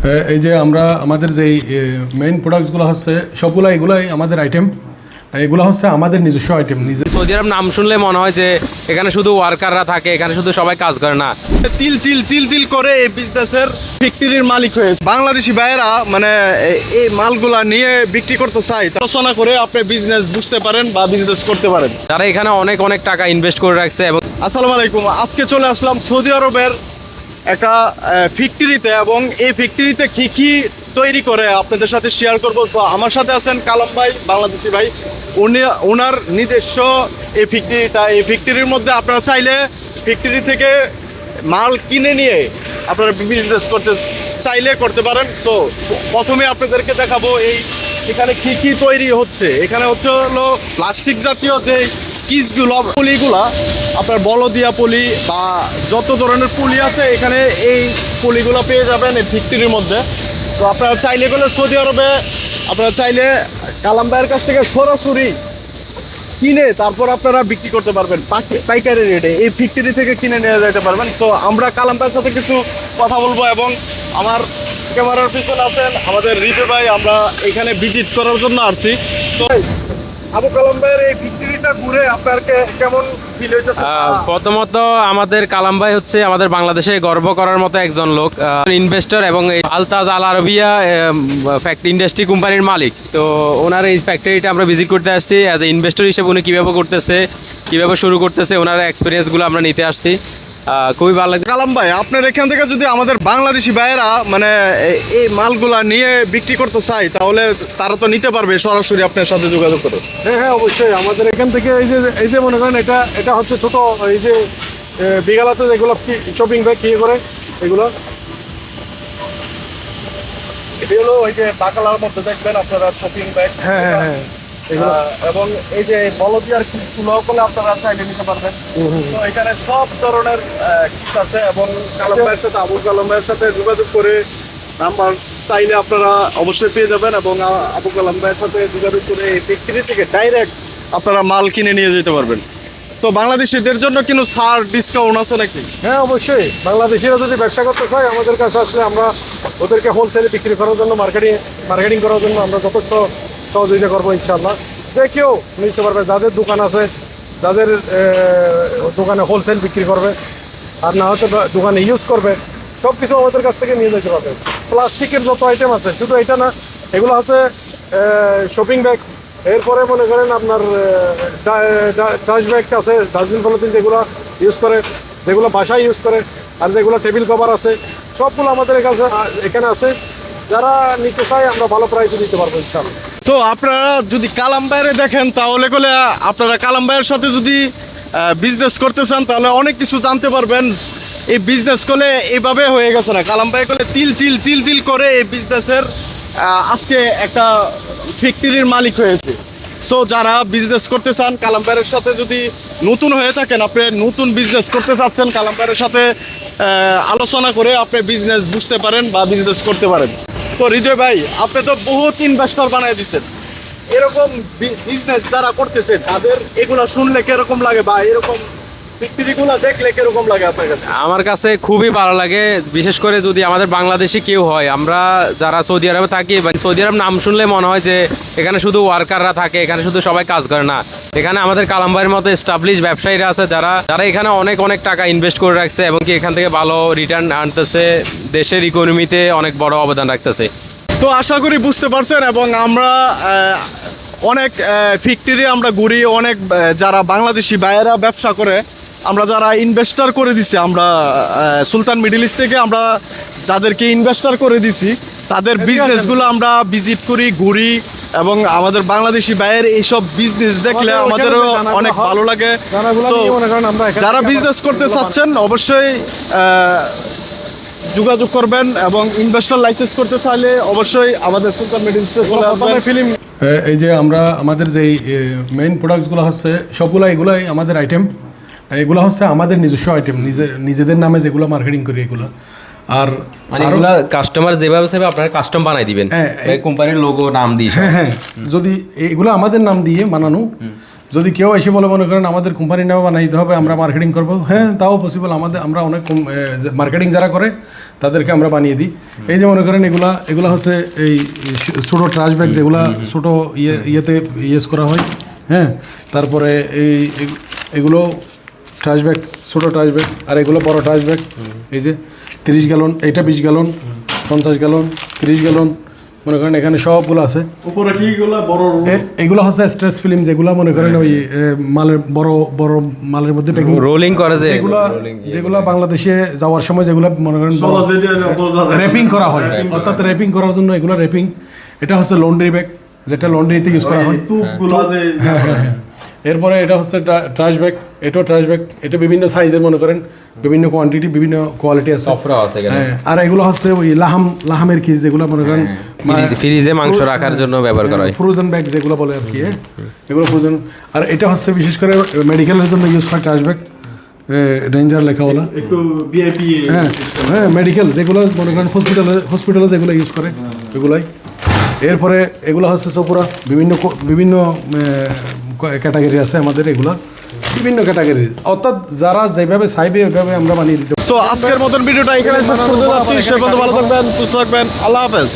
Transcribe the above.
এই যে আমরা আমাদের যেই মেইন প্রোডাক্টসগুলো হচ্ছে সবগুলো এগুলাই আমাদের আইটেম, এগুলো হচ্ছে আমাদের নিজস্ব আইটেম। সৌদি আরব নাম শুনলে মনে হয় যে এখানে শুধু ওয়ার্কাররা থাকে, এখানে শুধু সবাই কাজ করে না। তিল তিল তিল তিল করে এই বিজনেসের ফ্যাক্টরির মালিক হয়েছে বাংলাদেশি ভাইয়েরা, মানে এই মালগুলা নিয়ে বিক্রি করতে চাই, আলোচনা করে আপনি বিজনেস বুঝতে পারেন বা বিজনেস করতে পারেন। তারা এখানে অনেক অনেক টাকা ইনভেস্ট করে রাখছে। এবং আসসালামু আলাইকুম, আজকে চলে আসলাম সৌদি আরবের একটা ফ্যাক্টরিতে, এবং এই ফ্যাক্টরিতে কি কি তৈরি করে আপনাদের সাথে শেয়ার করবো। তো আমার সাথে আছেন কালাম ভাই, বাংলাদেশি ভাই। ওনার নিজস্ব এই ফ্যাক্টরিটা, এই ফ্যাক্টরির মধ্যে আপনারা চাইলে ফ্যাক্টরি থেকে মাল কিনে নিয়ে আপনারা বিজনেস করতে চাইলে করতে পারেন। সো প্রথমে আপনাদেরকে দেখাবো এখানে কি কি তৈরি হচ্ছে। এখানে হলো প্লাস্টিক জাতীয় যে কিসগুলো, পুলিগুলা, আপনার বলদিয়া পুলি বা যত ধরনের পুলি আছে এখানে এই পুলিগুলো পেয়ে যাবেন এই ফ্যাক্টরির মধ্যে। সো আপনারা চাইলে গেলে সৌদি আরবে আপনারা চাইলে কালাম ভাইয়ের কাছ থেকে সরাসরি কিনে তারপর আপনারা বিক্রি করতে পারবেন পাইকারি রেটে, এই ফ্যাক্টরি থেকে কিনে নিয়ে যেতে পারবেন। সো আমরা কালাম ভাইয়ের সাথে কিছু কথা বলবো, এবং আমার ক্যামেরার পিছনে আছেন আমাদের রিপে ভাই। আমরা এখানে ভিজিট করার জন্য আসছি। তো আবু কালাম ভাইয়ের এই ফ্যাক্টরিটা ঘুরে আপনার কেমন ফিল হইতেছে? প্রথমত আমাদের কালাম ভাই হচ্ছে আমাদের বাংলাদেশে গর্ব করার মতো একজন লোক, ইনভেস্টর এবং এই আলতাজ আল আরবিয়া ফ্যাক্টরি ইন্ডাস্ট্রি কোম্পানির মালিক। তো ওনার এই ফ্যাক্টরিটা আমরা ভিজিট করতে আসছি অ্যাজ এ ইনভেস্টর হিসেবে। উনি কীভাবে করতেছে, কীভাবে শুরু করতেছে, ওনার এক্সপিরিয়েন্সগুলো আমরা নিতে আসছি। খুবই ভালো লাগে। কালাম ভাই, আপনার এখান থেকে যদি আমাদের বাংলাদেশি ভাইয়েরা মানে এই মালগুলা নিয়ে বিক্রি করতে চায়, তাহলে তারা তো নিতে পারবে সরাসরি আপনার সাথে যোগাযোগ করে। হ্যাঁ হ্যাঁ, অবশ্যই। আমাদের এখান থেকে এই যে মনে করেন এটা হচ্ছে ছোট, এই যে বিগালাতে যেগুলো শপিং ব্যাগ কি করে এগুলো, এটি হলো ওই যে বাকালার মধ্যে দেখবেন আপনারা শপিং ব্যাগ। হ্যাঁ হ্যাঁ হ্যাঁ, এবং এই যে বলদিয়ার কিটগুলো করলে আপনারা চাইলে নিতে পারবেন। তো এখানে সব ধরনের কিট আছে, এবং কালাম ভাইয়ের সাথে, আবু কালাম ভাইয়ের সাথে যোগাযোগ করে নাম্বার চাইলে আপনারা অবশ্যই পেয়ে যাবেন, এবং আবু কালাম ভাইয়ের সাথে যোগাযোগ করে এই ফ্যাক্টরি থেকে ডাইরেক্ট আপনারা মাল কিনে নিয়ে যেতে পারবেন। তো বাংলাদেশিদের জন্য কিন্তু ছাড় ডিসকাউন্ট আছে নাকি? হ্যাঁ অবশ্যই। বাংলাদেশিরা যদি ব্যবসা করতে চায় আমাদের কাছে আসলে আমরা ওদেরকে হোলসেলে বিক্রি করার জন্য, মার্কেটিং করার জন্য আমরা যথেষ্ট সহযোগিতা করবো ইনশাআল্লাহ। যে কেউ নিতে পারবে, যাদের দোকান আছে, যাদের দোকানে হোলসেল বিক্রি করবে আর না হয়তো দোকানে ইউজ করবে, সব কিছু আমাদের কাছ থেকে নিয়ে যেতে পারবে। প্লাস্টিকের যত আইটেম আছে, শুধু এটা না, এগুলো হচ্ছে শপিং ব্যাগ। এরপরে মনে করেন আপনার ট্রাশ ব্যাগ আছে, ডাস্টবিন পলিথিন যেগুলো ইউজ করে, যেগুলো বাসায় ইউজ করে, আর যেগুলো টেবিল কভার আছে, সবগুলো আমাদের কাছে এখানে আছে। যারা নিতে চায় আমরা ভালো প্রাইসে দিতে পারবো ইনশাআল্লাহ। তো আপনারা যদি কালাম ভাইয়ের দেখেন, তাহলে আপনারা কালাম ভাইয়ের সাথে যদি বিজনেস করতে চান, তাহলে অনেক কিছু জানতে পারবেন। এই বিজনেস করলে এইভাবে হয়ে গেছে না, কালাম ভাই করলে তিল তিল তিল তিল করে এই বিজনেসের আজকে একটা ফ্যাক্টরির মালিক হয়েছে। সো যারা বিজনেস করতে চান, কালাম ভাইয়ের সাথে যদি নতুন হয়ে থাকেন, আপনি নতুন বিজনেস করতে চাচ্ছেন, কালাম ভাইয়ের সাথে আলোচনা করে আপনি বিজনেস বুঝতে পারেন বা বিজনেস করতে পারেন। তো হৃদয় ভাই, আপনি তো বহুত ইনভেস্টর বানিয়ে দিচ্ছেন। এরকম বিজনেস যারা করতেছে, তাদের এগুলো শুনলে কিরকম লাগে, বা এরকম ফ্যাক্টরিগুলো দেখলে কিরকম লাগে আপনার কাছে? আমার কাছে খুবই ভালো লাগে, বিশেষ করে যদি আমাদের বাংলাদেশি কেউ হয়। আমরা যারা সৌদি আরবে থাকি, সৌদি আরব নাম শুনলে মনে হয় যে এখানে শুধু ওয়ার্কাররা থাকে, এখানে শুধু সবাই কাজ করে না। এখানে আমাদের কালাম ভাইয়ের মতো এস্টাবলিশ ব্যবসায়ীরা আছে, যারা এখানে অনেক অনেক টাকা ইনভেস্ট করে রাখছে, এবং কি এখান থেকে ভালো রিটার্ন আনতেছে, দেশের ইকোনমিতে অনেক বড় অবদান রাখতেছে। তো আশা করি বুঝতে পারছেন, এবং আমরা অনেক ফ্যাক্টরি আমরা ঘুরি, অনেক যারা বাংলাদেশি ভাইয়েরা ব্যবসা করে, আমরা যারা ইনভেস্টার করে দিছি, আমরা সুলতান মিডল ইস্ট থেকে আমরা যাদেরকে ইনভেস্টার করে দিছি, তাদের বিজনেসগুলো আমরা ভিজিট করি, ঘুরি, এবং আমাদের বাংলাদেশি ভাইয়ের এইসব বিজনেস দেখলে আমাদেরও অনেক ভালো লাগে। সো যারা বিজনেস করতে চাচ্ছেন অবশ্যই যোগাযোগ করবেন, এবং ইনভেস্টর লাইসেন্স করতে চাইলে অবশ্যই আমাদের সুলতান মিডল ইস্টে চলে আসবেন। এই যে আমরা আমাদের যেই মেইন প্রোডাক্টসগুলো হচ্ছে সবগুলো এগুলাই আমাদের আইটেম, এগুলো হচ্ছে আমাদের নিজস্ব আইটেম, নিজেদের নামে যেগুলো মার্কেটিং করি এগুলো। আর মানে এগুলো কাস্টমার যেভাবে চাইবে আপনারা কাস্টম বানাই দিবেন, কোম্পানির লোগো নাম দিয়ে। হ্যাঁ হ্যাঁ, যদি এগুলো আমাদের নাম দিয়ে বানানো, যদি কেউ এসে বলে মনে করেন আমাদের কোম্পানির নামে বানাইতে হবে, আমরা মার্কেটিং করবো, হ্যাঁ তাও পসিবল। আমরা অনেক মার্কেটিং যারা করে তাদেরকে আমরা বানিয়ে দিই। এই যে মনে করেন এগুলা হচ্ছে এই ছোটো ট্রাশ ব্যাগ, যেগুলা ছোটো ইয়েতে ইউজ করা হয়, হ্যাঁ। তারপরে এগুলো ট্রাশ ব্যাগ, ছোটো ট্রাশ ব্যাগ, আর এগুলো বড় ট্রাশ ব্যাগ। এই যে 30 গ্যালন, এইটা 20 গ্যালন, 50 গ্যালন, 30 গ্যালন, মনে করেন এখানে সবগুলো আছে। উপরে কি এগুলো বড় এগুলো হচ্ছে স্ট্রেস ফিল্ম, যেগুলো মনে করেন ওই মালের বড় বড় মালের মধ্যে প্যাকিং রোলিং করে যে যেগুলো বাংলাদেশে যাওয়ার সময় যেগুলো মনে করেন র্যাপিং করা হয়, অর্থাৎ র্যাপিং করার জন্য এগুলো র্যাপিং। এটা হচ্ছে লন্ড্রি ব্যাগ, যেটা লন্ড্রিতে ইউজ করা হয়। হ্যাঁ। এরপরে এটা হচ্ছে ট্রাশ ব্যাগ, এটাও ট্রাশ ব্যাগ। এটা বিভিন্ন সাইজের, মনে করেন বিভিন্ন কোয়ান্টিটি, বিভিন্ন কোয়ালিটি আছে। হ্যাঁ, আর এগুলো হচ্ছে ওই লাহামের কিস, যেগুলো মনে করেন ফ্রিজে মাংস রাখার জন্য ব্যবহার করা হয়, ফ্রোজেন ব্যাগ যেগুলো বলে আর কি। হ্যাঁ, এগুলো ফ্রোজেন। আর এটা হচ্ছে বিশেষ করে মেডিকেলের জন্য ইউজ হয় ট্রাশ ব্যাগ, ডেঞ্জার লেখাওয়ালা, একটু ভিআইপি। হ্যাঁ হ্যাঁ, মেডিকেল যেগুলো মনে করেন হসপিটালে যেগুলো ইউজ করে এগুলাই। এরপরে এগুলো হচ্ছে সপুরা, বিভিন্ন ক্যাটাগরি আছে আমাদের, এগুলা বিভিন্ন ক্যাটাগরি, অর্থাৎ যারা যেভাবে চাইবে ওইভাবে আমরা বানিয়ে দিতে। সো আজকের মতন ভিডিওটা এখানে শেষ করতে যাচ্ছি। সে পর্যন্ত ভালো থাকবেন, সুস্থ থাকবেন, আল্লাহ হাফেজ।